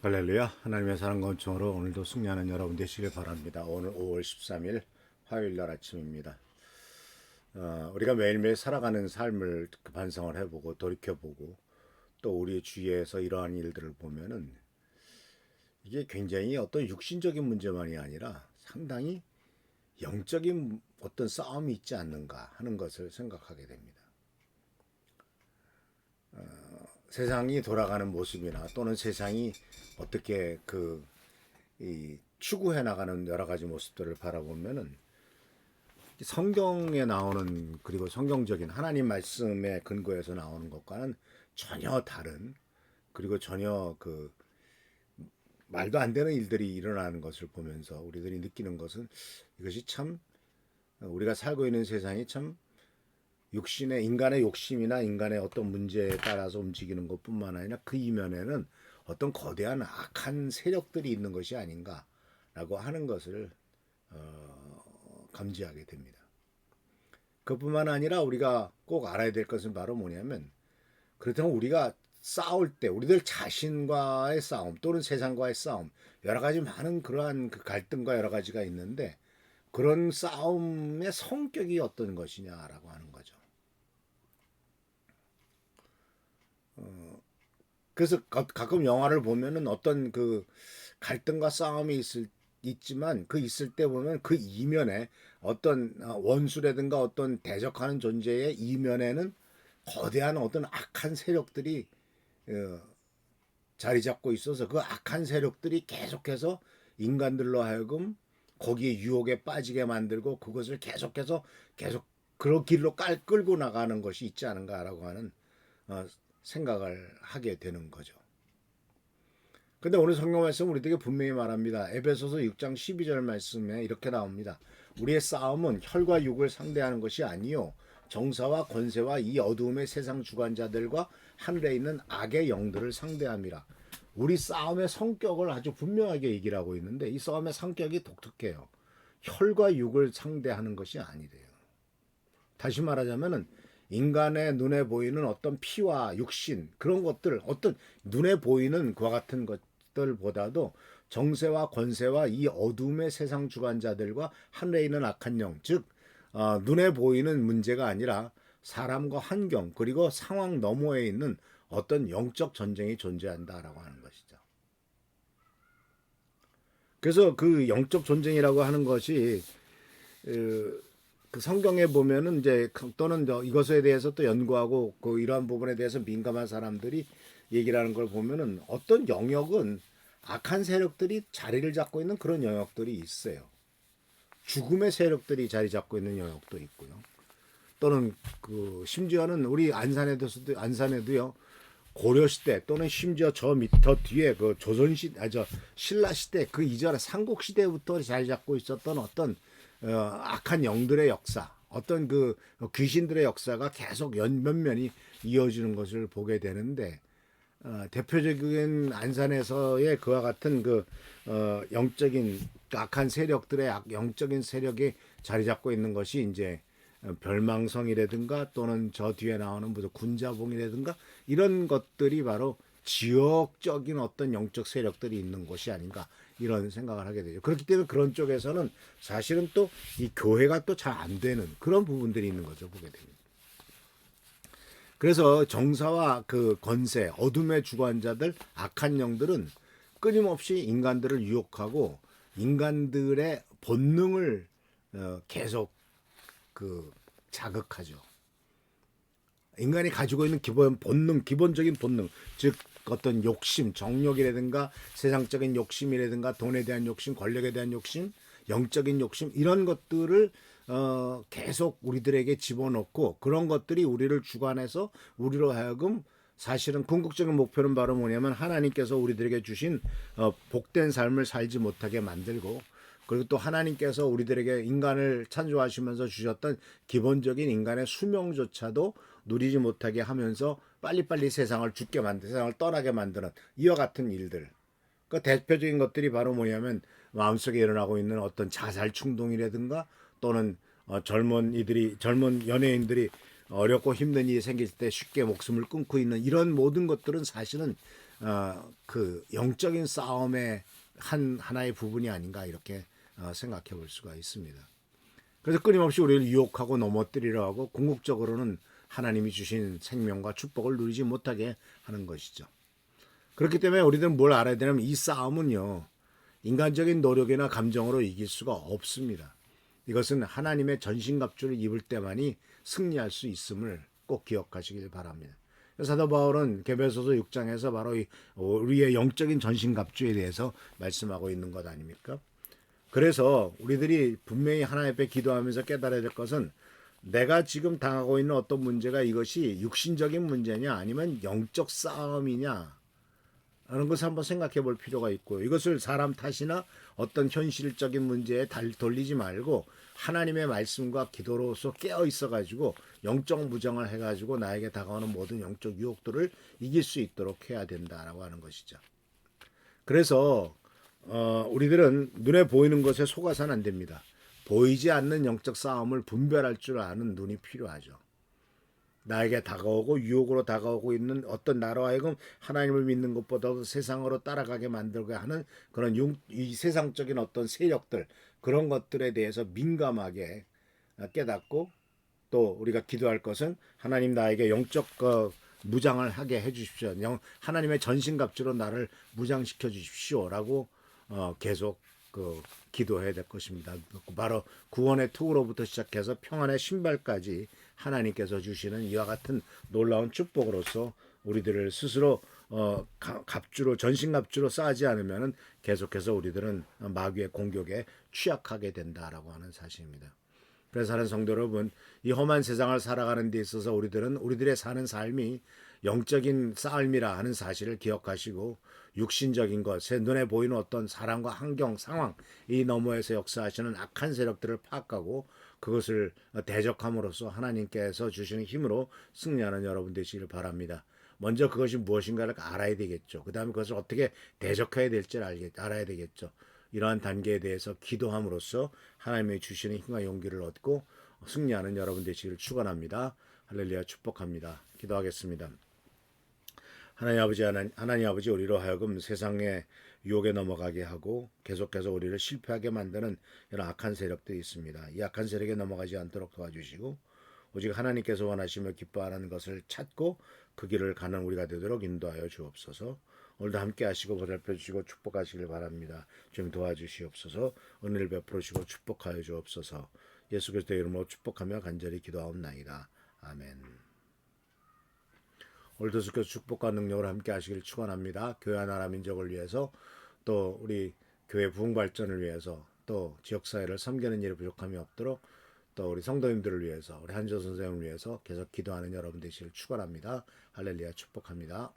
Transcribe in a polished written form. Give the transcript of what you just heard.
할렐루야. 하나님의 사랑 권총으로 오늘도 승리하는 여러분 되시길 바랍니다. 오늘 5월 13일 화요일날 아침입니다. 우리가 매일매일 살아가는 삶을 반성을 해보고 돌이켜보고 또 우리 주위에서 이러한 일들을 보면은 이게 굉장히 어떤 육신적인 문제만이 아니라 상당히 영적인 어떤 싸움이 있지 않는가 하는 것을 생각하게 됩니다. 세상이 돌아가는 모습이나 또는 세상이 어떻게 추구해 나가는 여러 가지 모습들을 바라보면은 성경에 나오는 그리고 성경적인 하나님 말씀의 근거에서 나오는 것과는 전혀 다른 그리고 전혀 말도 안 되는 일들이 일어나는 것을 보면서 우리들이 느끼는 것은 이것이 참 우리가 살고 있는 세상이 참 인간의 욕심이나 인간의 어떤 문제에 따라서 움직이는 것뿐만 아니라 그 이면에는 어떤 거대한 악한 세력들이 있는 것이 아닌가라고 하는 것을 감지하게 됩니다. 그뿐만 아니라 우리가 꼭 알아야 될 것은 바로 뭐냐면 그렇다면 우리가 싸울 때 우리들 자신과의 싸움 또는 세상과의 싸움 여러 가지 많은 그러한 갈등과 여러 가지가 있는데 그런 싸움의 성격이 어떤 것이냐라고 하는 거죠. 그래서 가끔 영화를 보면은 어떤 갈등과 싸움이 있지만 있을 때 보면 그 이면에 어떤 원수라든가 어떤 대적하는 존재의 이면에는 거대한 어떤 악한 세력들이 자리 잡고 있어서 그 악한 세력들이 계속해서 인간들로 하여금 거기에 유혹에 빠지게 만들고 그것을 계속 그런 길로 끌고 나가는 것이 있지 않은가라고 하는 생각을 하게 되는 거죠. 근데 오늘 성경 말씀 우리에게 분명히 말합니다. 에베소서 6장 12절 말씀에 이렇게 나옵니다. 우리의 싸움은 혈과 육을 상대하는 것이 아니요 정사와 권세와 이 어두움의 세상 주관자들과 하늘에 있는 악의 영들을 상대함이라. 우리 싸움의 성격을 아주 분명하게 얘기를 하고 있는데 이 싸움의 성격이 독특해요. 혈과 육을 상대하는 것이 아니래요. 다시 말하자면은 인간의 눈에 보이는 어떤 피와 육신 그런 것들 어떤 눈에 보이는 그와 같은 것들보다도 정세와 권세와 이 어둠의 세상 주관자들과 하늘에 있는 악한 영 즉 눈에 보이는 문제가 아니라 사람과 환경 그리고 상황 너머에 있는 어떤 영적 전쟁이 존재한다라고 하는 것이죠. 그래서 그 영적 전쟁이라고 하는 것이 그 성경에 보면은 이제 또는 이것에 대해서 또 연구하고 이러한 부분에 대해서 민감한 사람들이 얘기를 하는 걸 보면은 어떤 영역은 악한 세력들이 자리를 잡고 있는 그런 영역들이 있어요. 죽음의 세력들이 자리 잡고 있는 영역도 있고요. 또는 심지어는 우리 안산에도요. 고려 시대 또는 심지어 저 뒤에 신라 시대 그 이전에 삼국 시대부터 자리 잡고 있었던 어떤 악한 영들의 역사, 어떤 귀신들의 역사가 계속 면면이 이어지는 것을 보게 되는데 대표적인 안산에서의 그와 같은 영적인 악한 세력들의 영적인 세력이 자리 잡고 있는 것이 이제 별망성이라든가 또는 저 뒤에 나오는 무슨 군자봉이라든가 이런 것들이 바로 지역적인 어떤 영적 세력들이 있는 곳이 아닌가 이런 생각을 하게 되죠. 그렇기 때문에 그런 쪽에서는 사실은 또 이 교회가 또 잘 안 되는 그런 부분들이 있는 거죠. 보게 됩니다. 그래서 정사와 권세, 어둠의 주관자들, 악한 영들은 끊임없이 인간들을 유혹하고 인간들의 본능을 계속 자극하죠. 인간이 가지고 있는 기본적인 본능, 즉 어떤 욕심, 정욕이라든가 세상적인 욕심이라든가 돈에 대한 욕심, 권력에 대한 욕심 영적인 욕심 이런 것들을 계속 우리들에게 집어넣고 그런 것들이 우리를 주관해서 우리로 하여금 사실은 궁극적인 목표는 바로 뭐냐면 하나님께서 우리들에게 주신 복된 삶을 살지 못하게 만들고 그리고 또 하나님께서 우리들에게 인간을 창조하시면서 주셨던 기본적인 인간의 수명조차도 누리지 못하게 하면서 빨리빨리 세상을 죽게 만들, 세상을 떠나게 만드는 이와 같은 일들. 그 대표적인 것들이 바로 뭐냐면 마음속에 일어나고 있는 어떤 자살 충동이라든가 또는 젊은 연예인들이 어렵고 힘든 일이 생길 때 쉽게 목숨을 끊고 있는 이런 모든 것들은 사실은 그 영적인 싸움의 하나의 부분이 아닌가 이렇게 생각해 볼 수가 있습니다. 그래서 끊임없이 우리를 유혹하고 넘어뜨리려 하고 궁극적으로는 하나님이 주신 생명과 축복을 누리지 못하게 하는 것이죠. 그렇기 때문에 우리들은 뭘 알아야 되냐면 이 싸움은요. 인간적인 노력이나 감정으로 이길 수가 없습니다. 이것은 하나님의 전신갑주를 입을 때만이 승리할 수 있음을 꼭 기억하시길 바랍니다. 사도 바울은 계배소서 6장에서 바로 우리의 영적인 전신갑주에 대해서 말씀하고 있는 것 아닙니까? 그래서 우리들이 분명히 하나님 앞에 기도하면서 깨달아야 될 것은 내가 지금 당하고 있는 어떤 문제가 이것이 육신적인 문제냐 아니면 영적 싸움이냐 라는 것을 한번 생각해 볼 필요가 있고 이것을 사람 탓이나 어떤 현실적인 문제에 돌리지 말고 하나님의 말씀과 기도로서 깨어 있어 가지고 영적 무장을 해 가지고 나에게 다가오는 모든 영적 유혹들을 이길 수 있도록 해야 된다라고 하는 것이죠. 그래서 우리들은 눈에 보이는 것에 속아서는 안 됩니다. 보이지 않는 영적 싸움을 분별할 줄 아는 눈이 필요하죠. 나에게 다가오고 유혹으로 다가오고 있는 어떤 나로 하여금 하나님을 믿는 것보다도 세상으로 따라가게 만들게 하는 그런 이 세상적인 어떤 세력들 그런 것들에 대해서 민감하게 깨닫고 또 우리가 기도할 것은 하나님 나에게 영적 무장을 하게 해주십시오. 하나님의 전신갑주로 나를 무장시켜 주십시오라고 계속 기도해야 될 것입니다. 바로 구원의 투구로부터 시작해서 평안의 신발까지 하나님께서 주시는 이와 같은 놀라운 축복으로서 우리들을 스스로 갑주로 전신갑주로 쌓지 않으면은 계속해서 우리들은 마귀의 공격에 취약하게 된다라고 하는 사실입니다. 그래서 사는 성도 여러분, 이 험한 세상을 살아가는 데 있어서 우리들은 우리들의 사는 삶이 영적인 삶이라 하는 사실을 기억하시고 육신적인 것, 제 눈에 보이는 어떤 사람과 환경, 상황 이 너머에서 역사하시는 악한 세력들을 파악하고 그것을 대적함으로써 하나님께서 주시는 힘으로 승리하는 여러분 되시기를 바랍니다. 먼저 그것이 무엇인가를 알아야 되겠죠. 그 다음에 그것을 어떻게 대적해야 될지를 알아야 되겠죠. 이러한 단계에 대해서 기도함으로써 하나님의 주시는 힘과 용기를 얻고 승리하는 여러분 되시기를 축원합니다. 할렐루야 축복합니다. 기도하겠습니다. 하나님 아버지 우리로 하여금 세상의 유혹에 넘어가게 하고 계속해서 우리를 실패하게 만드는 이런 악한 세력들이 있습니다. 이 악한 세력에 넘어가지 않도록 도와주시고 오직 하나님께서 원하시며 기뻐하는 것을 찾고 그 길을 가는 우리가 되도록 인도하여 주옵소서. 오늘도 함께 하시고 보살펴 주시고 축복하시길 바랍니다. 좀 도와주시옵소서. 은혜를 베풀어 주시고 축복하여 주옵소서. 예수 그리스도의 이름으로 축복하며 간절히 기도하옵나이다. 아멘. 오늘도 주께서 축복과 능력을 함께 하시길 축원합니다. 교회 나라 민족을 위해서 또 우리 교회 부흥 발전을 위해서 또 지역사회를 섬기는 일에 부족함이 없도록 또 우리 성도님들을 위해서 우리 한조 선생님을 위해서 계속 기도하는 여러분 되시길 축원합니다. 할렐루야 축복합니다.